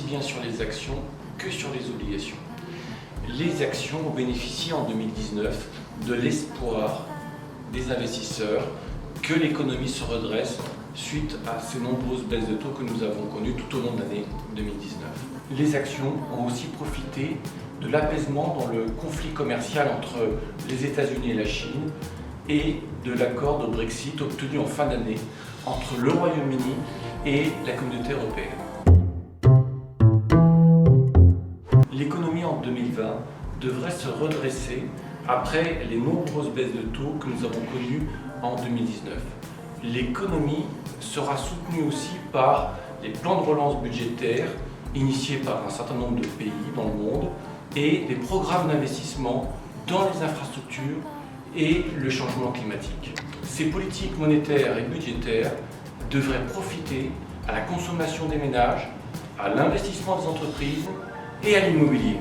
bien sur les actions que sur les obligations. Les actions ont bénéficié en 2019 de l'espoir des investisseurs que l'économie se redresse suite à ces nombreuses baisses de taux que nous avons connues tout au long de l'année 2019. Les actions ont aussi profité de l'apaisement dans le conflit commercial entre les États-Unis et la Chine et de l'accord de Brexit obtenu en fin d'année entre le Royaume-Uni et la Communauté européenne. L'économie en 2020 devrait se redresser après les nombreuses baisses de taux que nous avons connues en 2019. L'économie sera soutenue aussi par les plans de relance budgétaires initiés par un certain nombre de pays dans le monde et des programmes d'investissement dans les infrastructures et le changement climatique. Ces politiques monétaires et budgétaires devraient profiter à la consommation des ménages, à l'investissement des entreprises et à l'immobilier.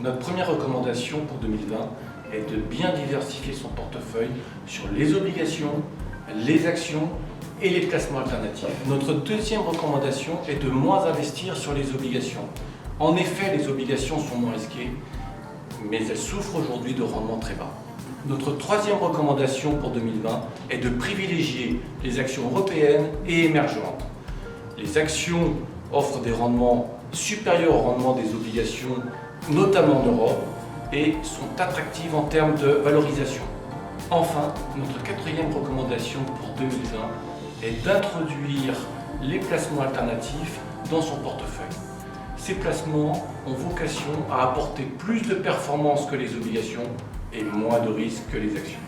Notre première recommandation pour 2020 est de bien diversifier son portefeuille sur les obligations, les actions et les placements alternatifs. Notre deuxième recommandation est de moins investir sur les obligations. En effet, les obligations sont moins risquées, mais elles souffrent aujourd'hui de rendements très bas. Notre troisième recommandation pour 2020 est de privilégier les actions européennes et émergentes. Les actions offrent des rendements supérieurs au rendement des obligations, notamment en Europe, et sont attractives en termes de valorisation. Enfin, notre quatrième recommandation pour 2020 est d'introduire les placements alternatifs dans son portefeuille. Ces placements ont vocation à apporter plus de performance que les obligations et moins de risques que les actions.